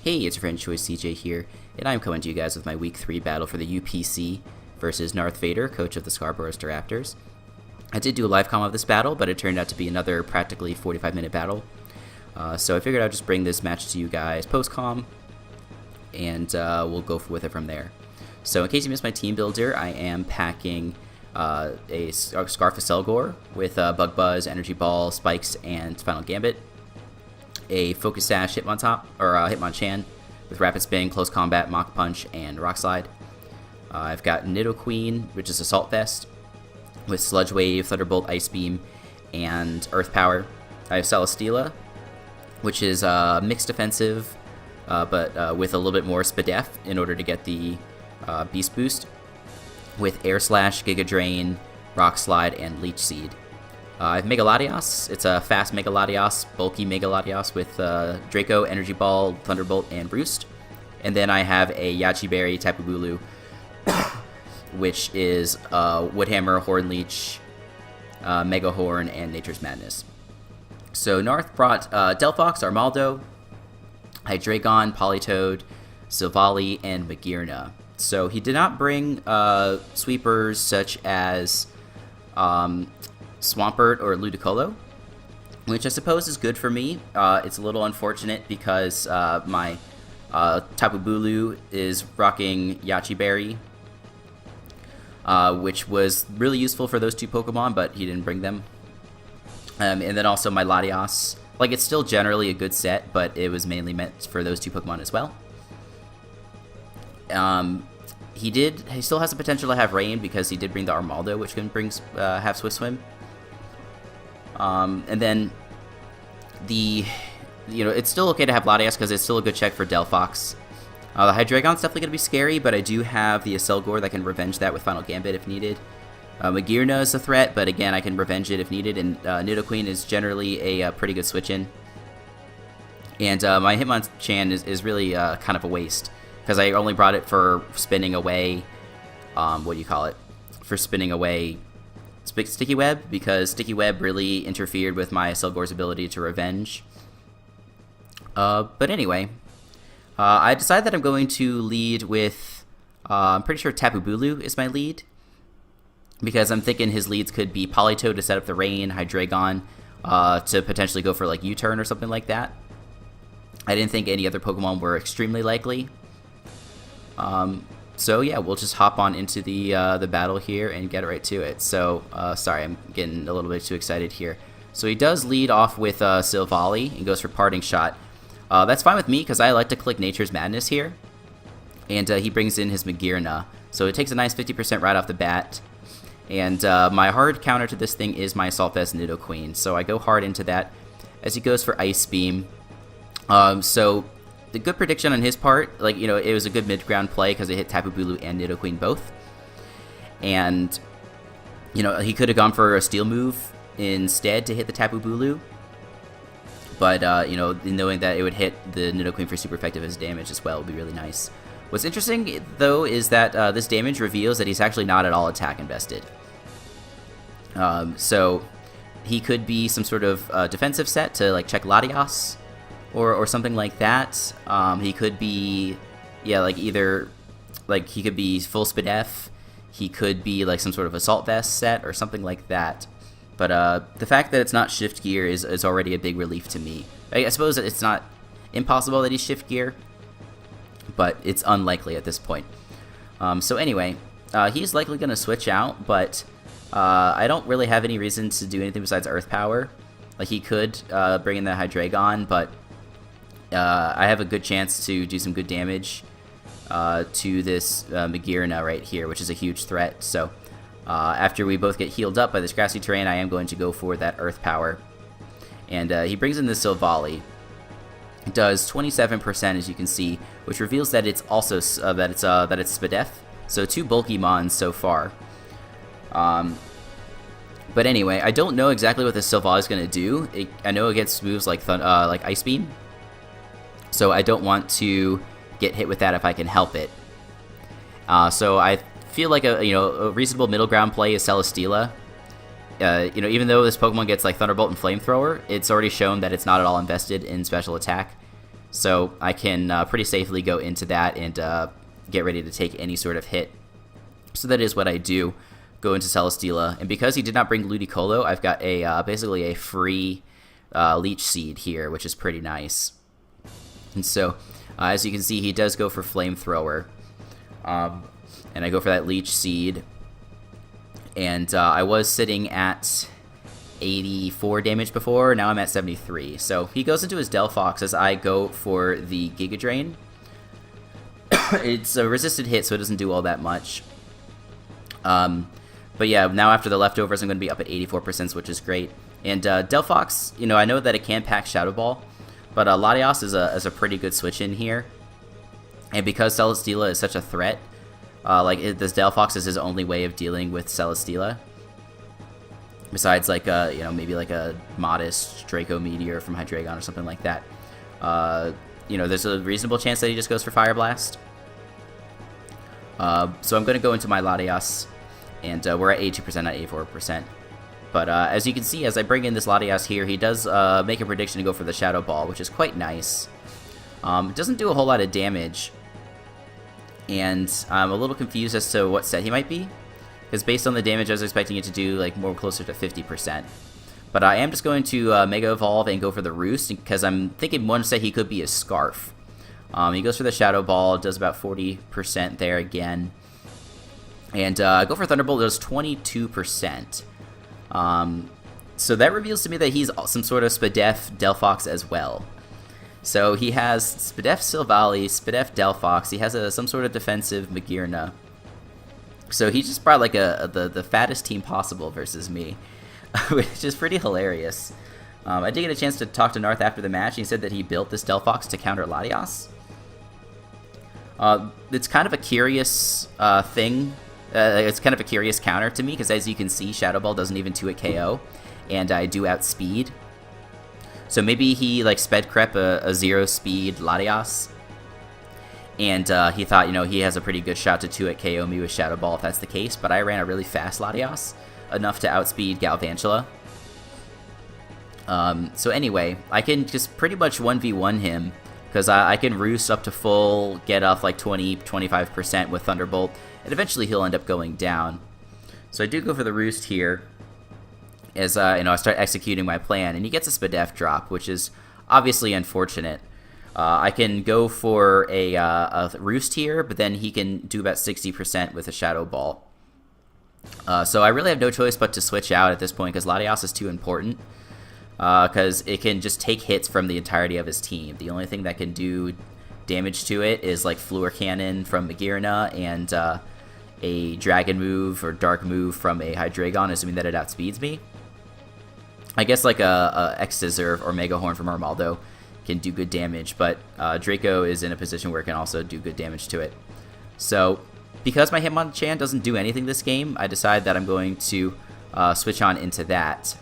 Hey, it's your friend Choice CJ here, and I'm coming to you guys with my Week 3 battle for the UPC versus Narth Vader, coach of the Scarborough Staraptors. I did do a live comm of this battle, but it turned out to be another practically 45-minute battle. So I figured I'd just bring this match to you guys post-comm, and we'll go with it from there. So in case you missed my team builder, I am packing a Scarf of Selgor with Bug Buzz, Energy Ball, Spikes, and Final Gambit. A Focus Sash Hitmonchan with Rapid Spin, Close Combat, Mach Punch, and Rock Slide. I've got Nidoqueen, which is Assault Vest, with Sludge Wave, Thunderbolt, Ice Beam, and Earth Power. I have Celesteela, which is mixed defensive, but with a little bit more Spadef in order to get the Beast Boost, with Air Slash, Giga Drain, Rock Slide, and Leech Seed. I have Mega Latios. It's a fast Mega Latios, bulky Mega Latios with Draco, Energy Ball, Thunderbolt, and Roost. And then I have a Yachi Berry, Tapu Bulu, which is Woodhammer, Horn Leech, Mega Horn, and Nature's Madness. So Narth brought Delphox, Armaldo, Hydreigon, Politoed, Silvally, and Magearna. So he did not bring sweepers such as Swampert or Ludicolo, which I suppose is good for me. It's a little unfortunate because my Tapu Bulu is rocking Yachi Berry, which was really useful for those two Pokemon, but he didn't bring them. And then also my Latios. Like, it's still generally a good set, but it was mainly meant for those two Pokemon as well. He still has the potential to have Rain because he did bring the Armaldo, which can have Swift Swim. And then it's still okay to have Latias because it's still a good check for Delphox. The Hydreigon's definitely going to be scary, but I do have the Acelgor that can revenge that with Final Gambit if needed. Magearna is a threat, but again, I can revenge it if needed, and Nidoqueen is generally a pretty good switch-in. And my Hitmonchan is really kind of a waste, because I only brought it for spinning away, for spinning away Sticky Web, because Sticky Web really interfered with my Acelgor's ability to revenge. But anyway, I decided that I'm going to lead with, I'm pretty sure Tapu Bulu is my lead, because I'm thinking his leads could be Politoed to set up the Rain, Hydreigon to potentially go for like U-turn or something like that. I didn't think any other Pokemon were extremely likely. So yeah, we'll just hop on into the battle here and get right to it. So sorry, I'm getting a little bit too excited here. So he does lead off with Silvally and goes for Parting Shot. That's fine with me because I like to click Nature's Madness here. And he brings in his Magearna. So it takes a nice 50% right off the bat. And my hard counter to this thing is my Assault Vest Nidoqueen. So I go hard into that as he goes for Ice Beam. So the good prediction on his part, it was a good mid-ground play because it hit Tapu Bulu and Nidoqueen both. And, he could have gone for a Steel move instead to hit the Tapu Bulu. But, knowing that it would hit the Nidoqueen for super effective as damage as well would be really nice. What's interesting, though, is that this damage reveals that he's actually not at all attack invested. So he could be some sort of defensive set to, check Latias. Or something like that. He could be, he could be full Spadef. He could be some sort of Assault Vest set or something like that. But the fact that it's not Shift Gear is already a big relief to me. I suppose it's not impossible that he's Shift Gear, but it's unlikely at this point. So anyway, he's likely going to switch out, but I don't really have any reason to do anything besides Earth Power. He could bring in the Hydreigon, but I have a good chance to do some good damage to this Magearna right here, which is a huge threat. So after we both get healed up by this grassy terrain, I am going to go for that Earth Power. And he brings in the Silvally. It does 27%, as you can see, which reveals that it's also that it's Spadef. So 2 bulky mons so far. But anyway, I don't know exactly what this Silvally is going to do. I know it gets moves like Ice Beam. So I don't want to get hit with that if I can help it. So I feel like a reasonable middle ground play is Celesteela. Even though this Pokemon gets Thunderbolt and Flamethrower, it's already shown that it's not at all invested in special attack. So I can pretty safely go into that and get ready to take any sort of hit. So that is what I do. Go into Celesteela, and because he did not bring Ludicolo, I've got a basically a free Leech Seed here, which is pretty nice. And so, as you can see, he does go for Flamethrower, and I go for that Leech Seed, and I was sitting at 84 damage before, now I'm at 73. So he goes into his Delphox as I go for the Giga Drain. It's a resisted hit, so it doesn't do all that much. But yeah, now after the leftovers, I'm going to be up at 84%, which is great. And Delphox, you know, I know that it can pack Shadow Ball, but Latios is a pretty good switch in here. And because Celesteela is such a threat, this Delphox is his only way of dealing with Celesteela. Besides, like, you know, maybe like a modest Draco Meteor from Hydreigon or something like that. You know, there's a reasonable chance that he just goes for Fire Blast. So I'm going to go into my Latias, and we're at 82%, not 84%. But as you can see, as I bring in this Latias here, he does make a prediction to go for the Shadow Ball, which is quite nice. It doesn't do a whole lot of damage, and I'm a little confused as to what set he might be, because based on the damage, I was expecting it to do like more closer to 50%. But I am just going to Mega Evolve and go for the Roost, because I'm thinking one set he could be a Scarf. He goes for the Shadow Ball, does about 40% there again. And go for Thunderbolt, does 22%. So that reveals to me that he's some sort of Spadef Delphox as well. So he has Spadef Silvally, Spadef Delphox, he has some sort of defensive Magearna. So he just brought like the fattest team possible versus me, which is pretty hilarious. I did get a chance to talk to Narth after the match. He said that he built this Delphox to counter Latios. It's kind of a curious thing. It's kind of a curious counter to me, because as you can see, Shadow Ball doesn't even 2-hit KO, and I do outspeed. So maybe he like sped crep a 0-speed Latios, and he thought, you know, he has a pretty good shot to 2-hit KO me with Shadow Ball if that's the case, but I ran a really fast Latios, enough to outspeed Galvantula. So anyway, I can just pretty much 1v1 him, because I can Roost up to full, get off like 20-25% with Thunderbolt, and eventually he'll end up going down. So I do go for the Roost here, as you know, I start executing my plan, and he gets a Spadef drop, which is obviously unfortunate. I can go for a Roost here, but then he can do about 60% with a Shadow Ball. So I really have no choice but to switch out at this point, because Latios is too important. Because it can just take hits from the entirety of his team. The only thing that can do damage to it is like Fluor Cannon from Magearna and a Dragon move or Dark move from a Hydreigon, assuming that it outspeeds me. I guess like a X-Scissor or Mega Horn from Armaldo can do good damage, but Draco is in a position where it can also do good damage to it. So because my Hitmonchan doesn't do anything this game, I decide that I'm going to switch on into that,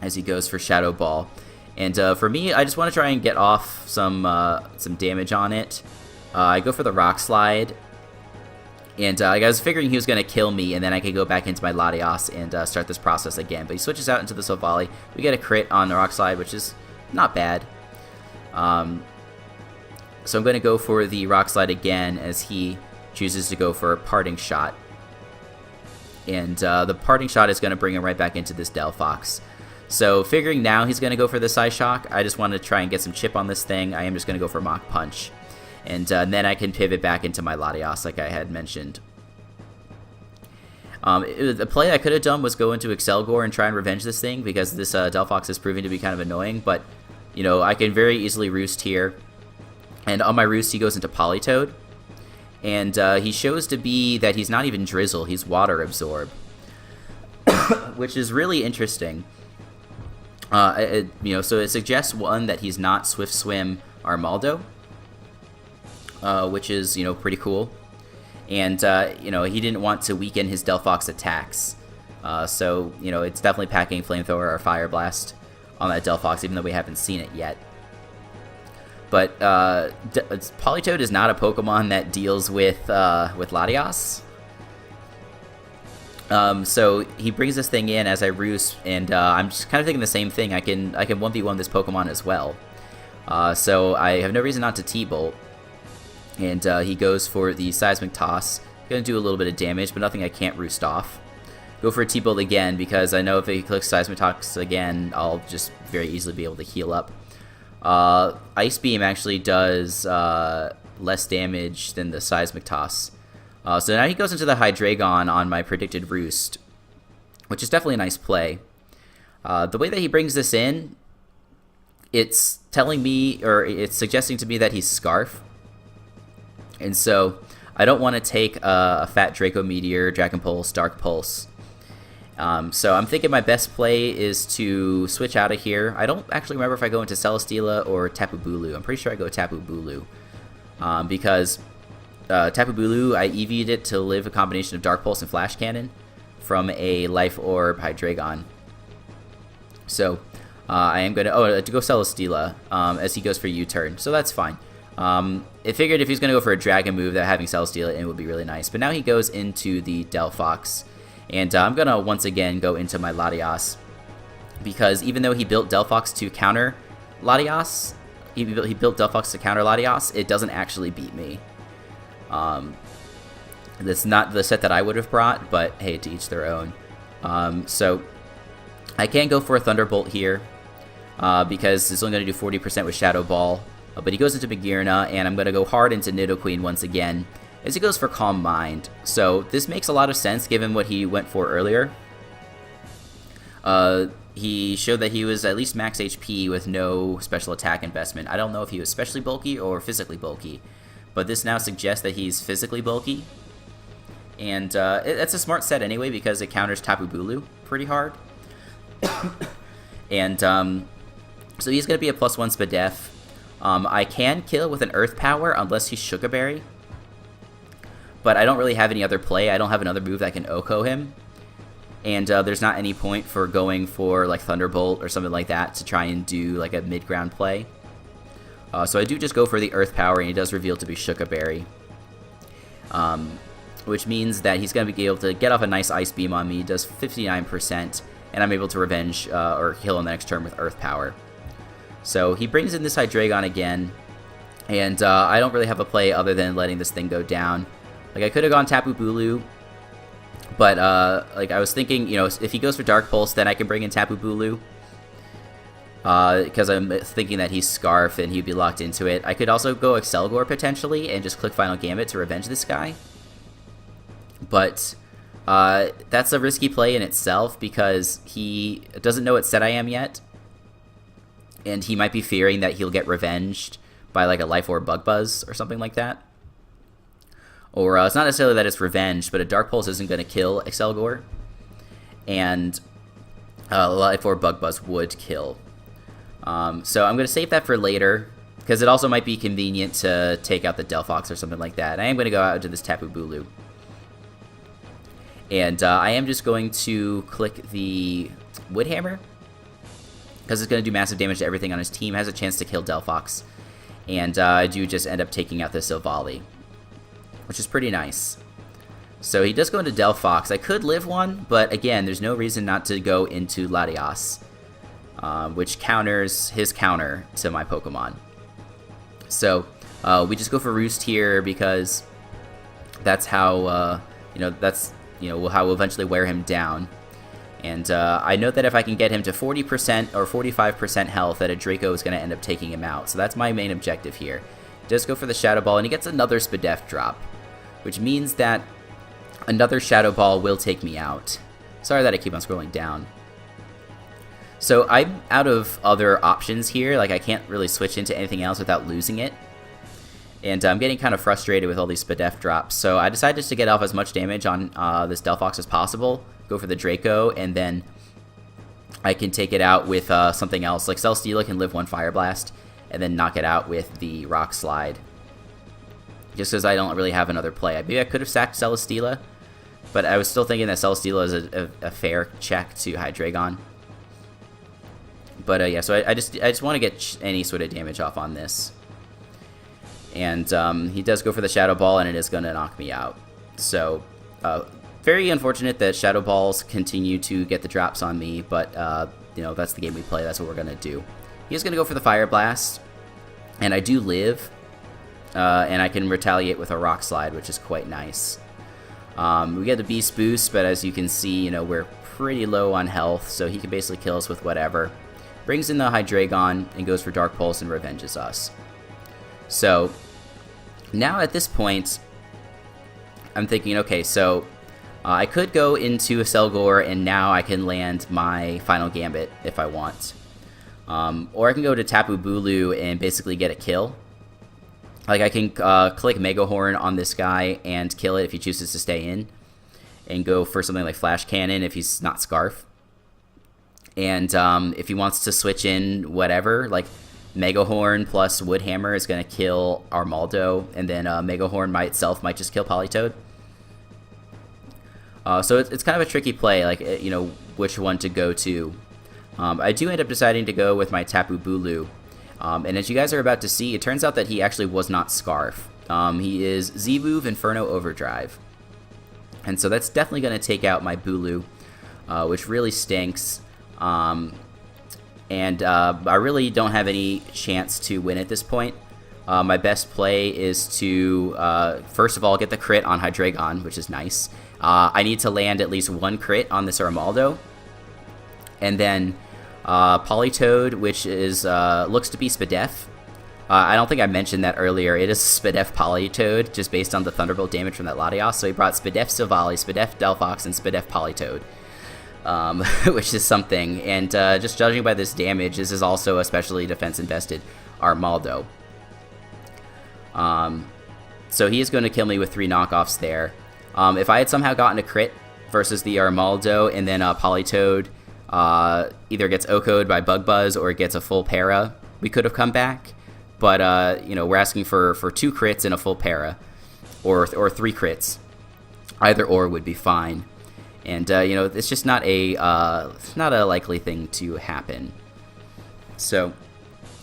as he goes for Shadow Ball. And for me, I just want to try and get off some damage on it. I go for the Rock Slide, and I was figuring he was going to kill me, and then I could go back into my Latios and start this process again. But he switches out into the Silvally. We get a crit on the Rock Slide, which is not bad. So I'm going to go for the Rock Slide again, as he chooses to go for a Parting Shot. And the Parting Shot is going to bring him right back into this Delphox. So figuring now he's going to go for the Psyshock, I just want to try and get some chip on this thing. I am just going to go for Mach Punch. And then I can pivot back into my Latios like I had mentioned. The play I could have done was go into Excelgor and try and revenge this thing, because this Delphox is proving to be kind of annoying. But, you know, I can very easily Roost here. And on my Roost, he goes into Politoed. And he shows to be that he's not even Drizzle, he's Water Absorb. Which is really interesting. You know, so it suggests, one, that he's not Swift Swim Armaldo, which is, you know, pretty cool. And, you know, he didn't want to weaken his Delphox attacks. So, you know, it's definitely packing Flamethrower or Fire Blast on that Delphox, even though we haven't seen it yet. But Politoed is not a Pokemon that deals with Latios. So he brings this thing in as I Roost, and I'm just kind of thinking the same thing. I can 1v1 this Pokemon as well. So I have no reason not to T-Bolt. And he goes for the Seismic Toss. Going to do a little bit of damage, but nothing I can't roost off. Go for a T-Bolt again, because I know if he clicks Seismic Toss again, I'll just very easily be able to heal up. Ice Beam actually does less damage than the Seismic Toss. So now he goes into the Hydreigon on my predicted Roost, which is definitely a nice play. The way that he brings this in, it's telling me, or it's suggesting to me that he's Scarf. And so I don't want to take a Fat Draco Meteor, Dragon Pulse, Dark Pulse. So I'm thinking my best play is to switch out of here. I don't actually remember if I go into Celesteela or Tapu Bulu. I'm pretty sure I go Tapu Bulu. Because Tapu Bulu, I EV'd it to live a combination of Dark Pulse and Flash Cannon from a Life Orb Hydreigon. So I am going to go Celesteela as he goes for U-turn. So that's fine. It figured if he's going to go for a Dragon move, that having Celesteela in would be really nice. But now he goes into the Delphox. And I'm going to once again go into my Latias. Because even though he built Delphox to counter Latias, he built Delphox to counter Latias, it doesn't actually beat me. That's not the set that I would have brought, but hey, to each their own. So I can go for a Thunderbolt here. Because it's only going to do 40% with Shadow Ball. But he goes into Magearna, and I'm going to go hard into Nidoqueen once again, as he goes for Calm Mind. So this makes a lot of sense given what he went for earlier. He showed that he was at least max HP with no special attack investment. I don't know if he was specially bulky or physically bulky, but this now suggests that he's physically bulky. And it's a smart set anyway because it counters Tapu Bulu pretty hard. And so he's going to be a +1 Spadef. I can kill with an Earth Power unless he's Sugar Berry. But I don't really have any other play. I don't have another move that can OHKO him. And there's not any point for going for like Thunderbolt or something like that to try and do like a mid-ground play. So I do just go for the Earth Power, and he does reveal to be Sugar Berry. Which means that he's going to be able to get off a nice Ice Beam on me. He does 59%, and I'm able to revenge or kill on the next turn with Earth Power. So he brings in this Hydreigon again, and I don't really have a play other than letting this thing go down. Like, I could have gone Tapu Bulu, but like I was thinking, you know, if he goes for Dark Pulse, then I can bring in Tapu Bulu. Because I'm thinking that he's Scarf and he'd be locked into it. I could also go Excelgor potentially and just click Final Gambit to revenge this guy. But that's a risky play in itself because he doesn't know what set I am yet. And he might be fearing that he'll get revenged by like a Life Orb Bug Buzz or something like that. Or it's not necessarily that it's revenge, but a Dark Pulse isn't going to kill Excelgor. And Life Orb Bug Buzz would kill. So I'm going to save that for later, because it also might be convenient to take out the Delphox or something like that. I am going to go out to this Tapu Bulu. And I am just going to click the Wood Hammer, because it's going to do massive damage to everything on his team, has a chance to kill Delphox. And I do just end up taking out the Silvally, which is pretty nice. So he does go into Delphox. I could live one, but again, there's no reason not to go into Latias, which counters his counter to my Pokemon. So we just go for Roost here because that's how how we'll eventually wear him down. And I know that if I can get him to 40% or 45% health, that a Draco is going to end up taking him out. So that's my main objective here. Just go for the Shadow Ball, and he gets another Spadef drop, which means that another Shadow Ball will take me out. Sorry that I keep on scrolling down. So I'm out of other options here. Like, I can't really switch into anything else without losing it. And I'm getting kind of frustrated with all these Spadef drops. So I decided just to get off as much damage on this Delphox as possible. Go for the Draco, and then I can take it out with something else. Like Celesteela can live one Fire Blast, and then knock it out with the Rock Slide. Just because I don't really have another play. Maybe I could have sacked Celesteela, but I was still thinking that Celesteela is a fair check to Hydreigon. But yeah, so I just want to get any sort of damage off on this. And he does go for the Shadow Ball, and it is going to knock me out. So very unfortunate that Shadow Balls continue to get the drops on me, but you know, that's the game we play. That's what we're going to do. He's going to go for the Fire Blast, And I do live, and I can retaliate with a Rock Slide, which is quite nice. We get the Beast Boost, but as you can see, you know, we're pretty low on health, so he can basically kill us with whatever. Brings in the Hydreigon and goes for Dark Pulse and revenges us. So now at this point, I'm thinking, okay, so I could go into Selgor and now I can land my final Gambit if I want. Or I can go to Tapu Bulu and basically get a kill. Like I can click Mega Horn on this guy and kill it if he chooses to stay in. And go for something like Flash Cannon if he's not Scarf. And if he wants to switch in whatever, like Mega Horn plus Wood Hammer is going to kill Armaldo, and then Mega Horn itself might just kill Politoed. So it's kind of a tricky play, like, you know, which one to go to. I do end up deciding to go with my Tapu Bulu. And as you guys are about to see, it turns out that he actually was not Scarf. He is Z-Move Inferno Overdrive. And so that's definitely going to take out my Bulu, which really stinks. I really don't have any chance to win at this point. My best play is to, first of all, get the crit on Hydreigon, which is nice. I need to land at least one crit on this Armaldo. And then Politoed, which is looks to be Spadef. I don't think I mentioned that earlier. It is Spadef Politoed, just based on the Thunderbolt damage from that Latios. So he brought Spadef Silvally, Spadef Delphox, and Spadef Politoed. Which is something, and just judging by this damage, this is also a specially defense-invested Armaldo. So he is going to kill me with 3 knockoffs there. If I had somehow gotten a crit versus the Armaldo, and then Politoed either gets OHKO'd by Bug Buzz or gets a full para, we could have come back. But, you know, we're asking for 2 crits and a full para, or 3 crits. Either or would be fine. And, you know, it's just not a likely thing to happen. So,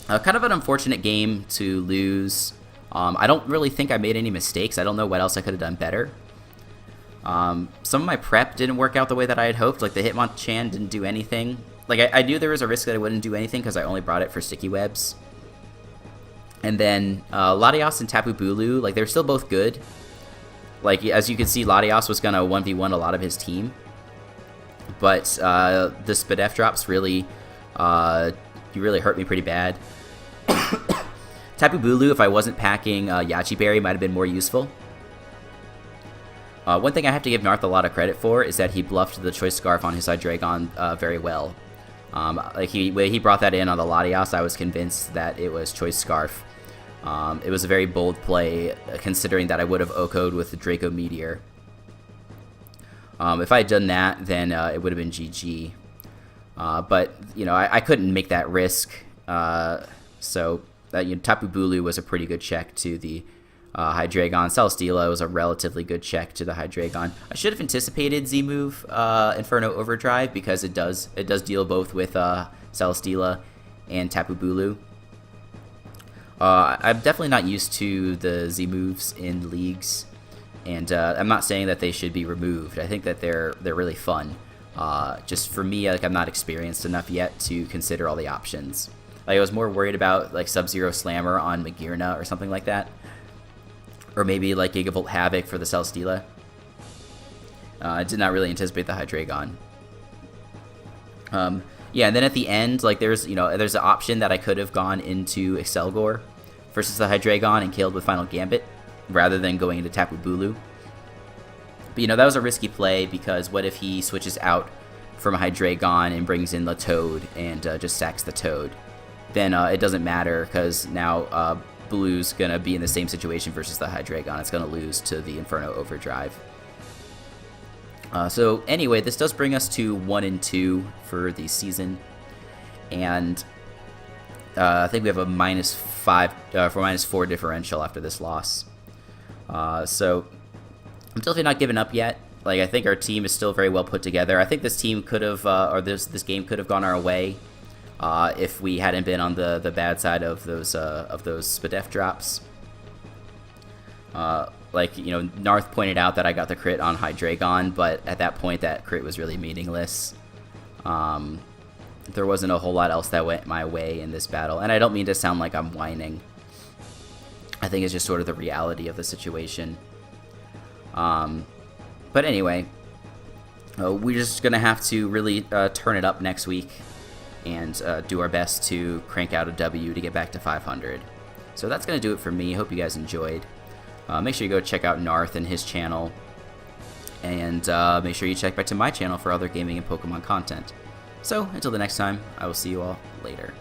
kind of an unfortunate game to lose. I don't really think I made any mistakes. I don't know what else I could have done better. Some of my prep didn't work out the way that I had hoped. Like, the Hitmonchan didn't do anything. Like, I knew there was a risk that I wouldn't do anything because I only brought it for Sticky Webs. And then, Latios and Tapu Bulu, like, they're still both good. Like, as you can see, Latios was going to 1v1 a lot of his team. But the Spadef drops really hurt me pretty bad. Tapu Bulu, if I wasn't packing Yachi Berry, might have been more useful. One thing I have to give Narth a lot of credit for is that he bluffed the Choice Scarf on his Hydreigon very well. Like when he brought that in on the Latios, I was convinced that it was Choice Scarf. It was a very bold play, considering that I would have OHKO'd with the Draco Meteor. If I had done that, then it would have been GG. But, you know, I couldn't make that risk. So, you know, Tapu Bulu was a pretty good check to the Hydreigon. Celesteela was a relatively good check to the Hydreigon. I should have anticipated Z-Move Inferno Overdrive, because it does deal both with Celesteela and Tapu Bulu. I'm definitely not used to the Z-moves in leagues, and I'm not saying that they should be removed. I think that they're really fun. Just for me, like, I'm not experienced enough yet to consider all the options. Like, I was more worried about like Sub-Zero Slammer on Magearna or something like that, or maybe like Gigavolt Havoc for the Celesteela. I did not really anticipate the Hydreigon. Yeah, and then at the end, like, there's an option that I could have gone into Excelgor versus the Hydreigon and killed with Final Gambit, rather than going into Tapu Bulu. But, you know, that was a risky play, because what if he switches out from a Hydreigon and brings in the Toad and just sacks the Toad? Then it doesn't matter, because now Blue's going to be in the same situation versus the Hydreigon. It's going to lose to the Inferno Overdrive. So anyway, this does bring us to 1-2 for the season, and I think we have a -4 differential after this loss. So I'm definitely not giving up yet. Like, I think our team is still very well put together. I think this team could have, or this game could have gone our way if we hadn't been on the bad side of those Spadef drops. Like, you know, Narth pointed out that I got the crit on Hydreigon, but at that point that crit was really meaningless. There wasn't a whole lot else that went my way in this battle, and I don't mean to sound like I'm whining. I think it's just sort of the reality of the situation. But anyway, we're just going to have to really turn it up next week and do our best to crank out a W to get back to 500. So that's going to do it for me. Hope you guys enjoyed. Make sure you go check out Narth and his channel. And make sure you check back to my channel for other gaming and Pokemon content. So, until the next time, I will see you all later.